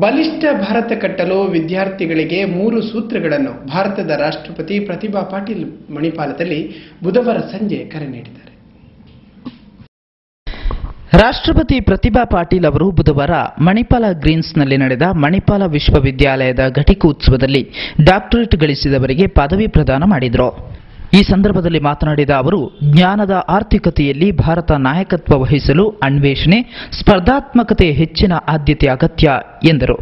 ಬಲಿಷ್ಠ ಭಾರತ ಕಟ್ಟಲು ವಿದ್ಯಾರ್ಥಿಗಳಿಗೆ 3 ಸೂತ್ರಗಳನ್ನು ಭಾರತದ ರಾಷ್ಟ್ರಪತಿ ಪ್ರತಿಭಾ ಪಾಟೀಲ್ ಮಣಿಪಾಲದಲ್ಲಿ ಬುಧವಾರ ಸಂಜೆ ಕರೆ ನೀಡಿದ್ದಾರೆ. ರಾಷ್ಟ್ರಪತಿ ಪ್ರತಿಭಾ ಪಾಟೀಲ್ ಅವರು ಬುಧವಾರ ಮಣಿಪಾಲ ಗ್ರೀನ್ಸ್ನಲ್ಲಿ ನಡೆದ ಮಣಿಪಾಲ ವಿಶ್ವವಿದ್ಯಾಲಯದ ಘಟಿಕೋತ್ಸವದಲ್ಲಿ ಡಾಕ್ಟರೇಟ್ ಗಳಿಸಿದವರಿಗೆ ಪದವಿ ಪ್ರದಾನ ಮಾಡಿದರು. ಈ ಸಂದರ್ಭದಲ್ಲಿ ಮಾತನಾಡಿದ ಅವರು, ಜ್ಞಾನದ ಆರ್ಥಿಕತೆಯಲ್ಲಿ ಭಾರತ ನಾಯಕತ್ವ ವಹಿಸಲು ಅನ್ವೇಷಣೆ, ಸ್ಪರ್ಧಾತ್ಮಕತೆ ಹೆಚ್ಚಿನ ಆದ್ಯತೆ ಅಗತ್ಯ ಎಂದರು.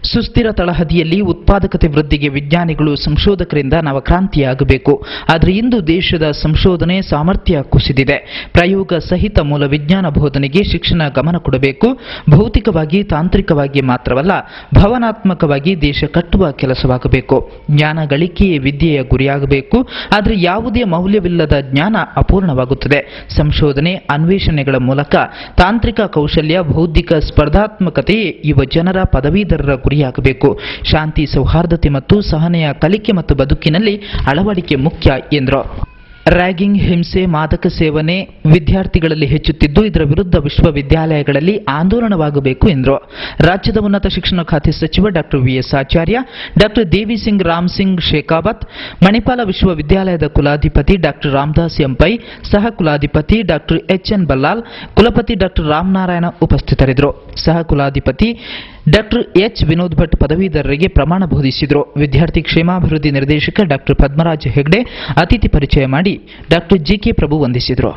ಸುಸ್ಥಿರ ತಳಹದಿಯಲ್ಲಿ ಉತ್ಪಾದಕತೆ ವೃದ್ಧಿಗೆ ವಿಜ್ಞಾನಿಗಳು ಸಂಶೋಧಕರಿಂದ ನವಕ್ರಾಂತಿಯಾಗಬೇಕು. ಆದರೆ ಇಂದು ದೇಶದ ಸಂಶೋಧನೆ ಸಾಮರ್ಥ್ಯ ಕುಸಿದಿದೆ. ಪ್ರಯೋಗ ಸಹಿತ ಮೂಲ ವಿಜ್ಞಾನ ಬೋಧನೆಗೆ ಶಿಕ್ಷಣ ಗಮನ ಕೊಡಬೇಕು. ಭೌತಿಕವಾಗಿ ತಾಂತ್ರಿಕವಾಗಿ ಮಾತ್ರವಲ್ಲ, ಭಾವನಾತ್ಮಕವಾಗಿ ದೇಶ ಕಟ್ಟುವ ಕೆಲಸವಾಗಬೇಕು. ಜ್ಞಾನ ಗಳಿಕೆಯೇ ವಿದ್ಯೆಯ ಗುರಿಯಾಗಬೇಕು. ಆದರೆ ಯಾವುದೇ ಮೌಲ್ಯವಿಲ್ಲದ ಜ್ಞಾನ ಅಪೂರ್ಣವಾಗುತ್ತದೆ. ಸಂಶೋಧನೆ, ಅನ್ವೇಷಣೆಗಳ ಮೂಲಕ ತಾಂತ್ರಿಕ ಕೌಶಲ್ಯ, ಬೌದ್ಧಿಕ ಸ್ಪರ್ಧಾತ್ಮಕತೆಯೇ ಯುವ ಜನರ ಪದವೀಧರರ ಗುರಿಯಾಗಬೇಕು. ಶಾಂತಿ, ಸೌಹಾರ್ದತೆ ಮತ್ತು ಸಹನೆಯ ಕಲಿಕೆ ಮತ್ತು ಬದುಕಿನಲ್ಲಿ ಅಳವಡಿಕೆ ಮುಖ್ಯ ಎಂದರು. ರ್ಯಾಗಿಂಗ್, ಹಿಂಸೆ, ಮಾದಕ ಸೇವನೆ ವಿದ್ಯಾರ್ಥಿಗಳಲ್ಲಿ ಹೆಚ್ಚುತ್ತಿದ್ದು, ಇದರ ವಿರುದ್ಧ ವಿಶ್ವವಿದ್ಯಾಲಯಗಳಲ್ಲಿ ಆಂದೋಲನವಾಗಬೇಕು ಎಂದರು. ರಾಜ್ಯದ ಉನ್ನತ ಶಿಕ್ಷಣ ಖಾತೆ ಸಚಿವ ಡಾಕ್ಟರ್ ವಿ.ಎಸ್. ಆಚಾರ್ಯ, ಡಾಕ್ಟರ್ ದೇವಿ ಸಿಂಗ್ ರಾಮ್ ಸಿಂಗ್ ಶೇಖಾವತ್, ಮಣಿಪಾಲ ವಿಶ್ವವಿದ್ಯಾಲಯದ ಕುಲಾಧಿಪತಿ ಡಾಕ್ಟರ್ ರಾಮದಾಸ್ ಎಂ ಪೈ, ಸಹ ಕುಲಾಧಿಪತಿ ಡಾಕ್ಟರ್ ಎಚ್.ಎನ್. ಬಲ್ಲಾಲ್, ಕುಲಪತಿ ಡಾಕ್ಟರ್ ರಾಮನಾರಾಯಣ ಉಪಸ್ಥಿತರಿದ್ದರು. ಸಹ ಕುಲಾಧಿಪತಿ ಡಾಕ್ಟರ್ ಎಚ್. ವಿನೋದ್ ಭಟ್ ಪದವೀಧರರಿಗೆ ಪ್ರಮಾಣ ಬೋಧಿಸಿದರು. ವಿದ್ಯಾರ್ಥಿ ಕ್ಷೇಮಾಭಿವೃದ್ಧಿ ನಿರ್ದೇಶಕ ಡಾಕ್ಟರ್ ಪದ್ಮರಾಜ್ ಹೆಗ್ಡೆ ಅತಿಥಿ ಪರಿಚಯ ಮಾಡಿ ಡಾಕ್ಟರ್ ಜಿ.ಕೆ. ಪ್ರಭು ವಂದಿಸಿದರು.